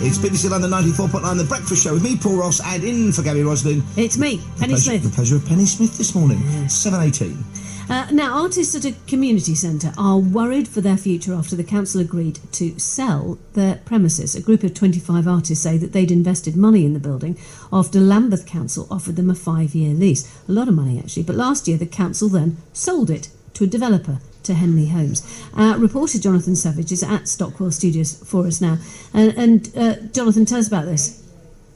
It's BBC London 94.9, The Breakfast Show with me, Paul Ross, and in for Gabby Roslin. It's me, Penny Smith. The pleasure of Penny Smith this morning, 7:18. Now, artists at a community centre are worried for their future after the council agreed to sell their premises. A group of 25 artists say that they'd invested money in the building after Lambeth Council offered them a 5-year lease. A lot of money, actually, but last year the council then sold it to a developer, to Henley Homes. Reporter Jonathan Savage is at Stockwell Studios for us now. And Jonathan, tell us about this.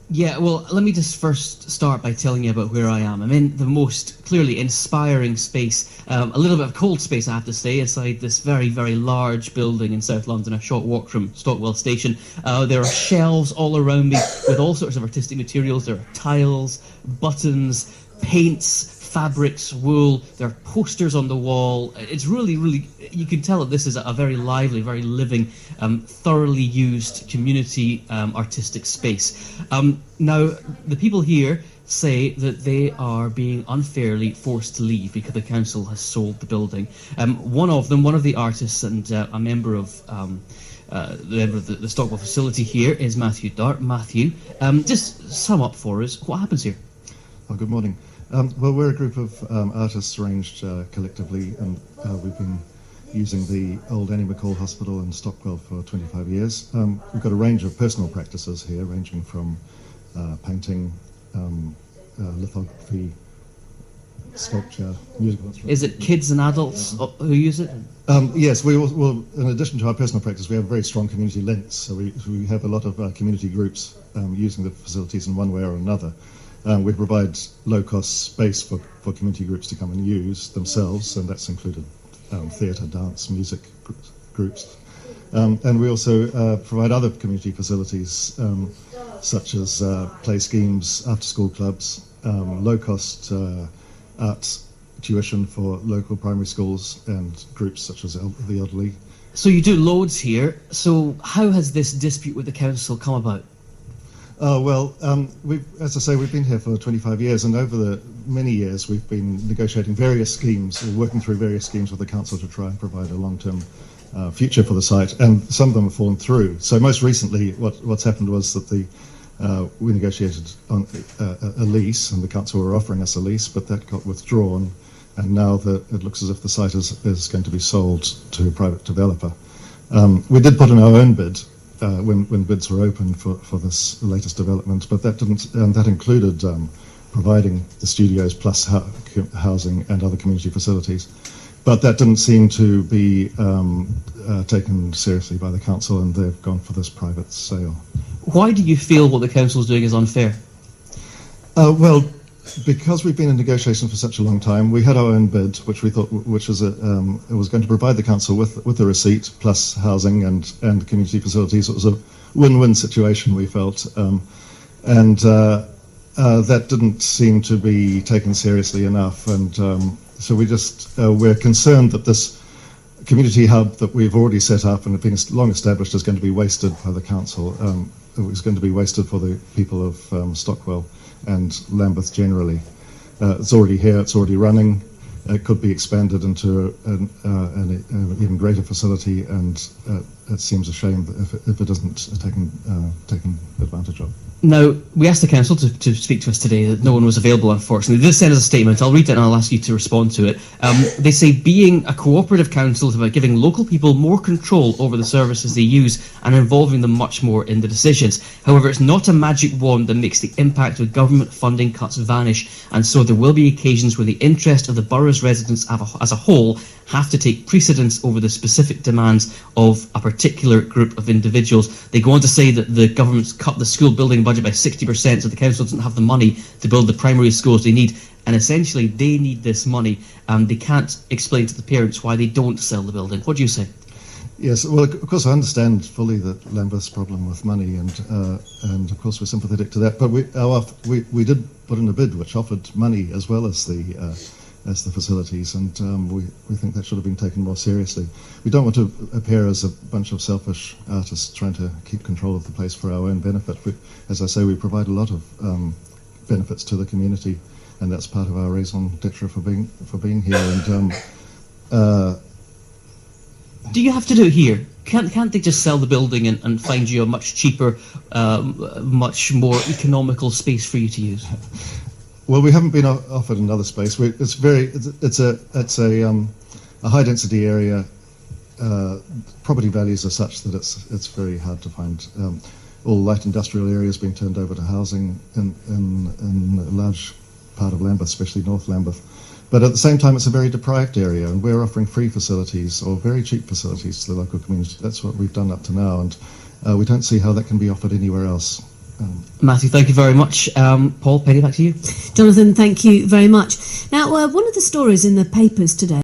Yeah, well, let me just first start by telling you about where I am. I'm in the most clearly inspiring space, a little bit of cold space, I have to say, inside this very, very large building in South London, a short walk from Stockwell Station. There are shelves all around me with all sorts of artistic materials. There are tiles, buttons, paints, fabrics, wool. There are posters on the wall. It's really, really, you can tell that this is a very lively, very living, thoroughly used community artistic space. Now, the people here say that they are being unfairly forced to leave because the council has sold the building. One of the artists and a member of the Stockwell facility here is Mathew Dart. Mathew, just sum up for us, what happens here? Oh, good morning. Well, we're a group of artists arranged collectively, and we've been using the old Annie McCall Hospital in Stockwell for 25 years. We've got a range of personal practices here, ranging from painting, lithography, sculpture, musical instruments. Is it kids and adults who use it? Yes, well, in addition to our personal practice, we have very strong community links, so we have a lot of community groups using the facilities in one way or another. We provide low-cost space for community groups to come and use themselves, and that's included theatre, dance, music groups. And we also provide other community facilities, such as play schemes, after-school clubs, low-cost arts tuition for local primary schools and groups such as the elderly. So you do loads here. So how has this dispute with the council come about? As I say, we've been here for 25 years, and over the many years we've been negotiating various schemes, or working through various schemes with the council to try and provide a long-term future for the site, and some of them have fallen through. So most recently, what's happened was that we negotiated on a lease, and the council were offering us a lease, but that got withdrawn, and now it looks as if the site is going to be sold to a private developer. We did put in our own bid when bids were open for this latest development, but that included providing the studios plus housing and other community facilities. But that didn't seem to be taken seriously by the council, and they've gone for this private sale. Why do you feel what the council is doing is unfair? Well, because we've been in negotiations for such a long time, we had our own bid, which we thought it was going to provide the council with a receipt plus housing and community facilities. It was a win-win situation, we felt, and that didn't seem to be taken seriously enough. And so we're concerned that this community hub that we've already set up and have been long established is going to be wasted by the council. It was going to be wasted for the people of Stockwell and Lambeth generally. It's already here, it's already running. It could be expanded into an even greater facility, and it seems a shame if it isn't taken advantage of. Now, we asked the council to speak to us today. That no one was available, unfortunately. They did send us a statement. I'll read it and I'll ask you to respond to it. They say being a cooperative council is about giving local people more control over the services they use and involving them much more in the decisions. However, it's not a magic wand that makes the impact of government funding cuts vanish, and so there will be occasions where the interest of the borough's residents as a whole have to take precedence over the specific demands of a particular group of individuals. They go on to say that the government's cut the school building budget by 60%, so the council doesn't have the money to build the primary schools they need, and essentially they need this money, and they can't explain to the parents why they don't sell the building. What do you say? Yes, well, of course I understand fully that Lambeth's problem with money, and of course we're sympathetic to that, but we did put in a bid which offered money as well as the facilities, and we think that should have been taken more seriously. We don't want to appear as a bunch of selfish artists trying to keep control of the place for our own benefit. As I say, we provide a lot of benefits to the community, and that's part of our raison d'etre for being here. And do you have to do it here? can't they just sell the building and find you a much cheaper, much more economical space for you to use? Well, we haven't been offered another space. It's a high density area. Property values are such that it's very hard to find. All light industrial areas being turned over to housing in a large part of Lambeth, especially North Lambeth. But at the same time, it's a very deprived area, and we're offering free facilities or very cheap facilities to the local community. That's what we've done up to now, and we don't see how that can be offered anywhere else. Mathew, thank you very much. Paul, Penny, back to you. Jonathan, thank you very much. Now, one of the stories in the papers today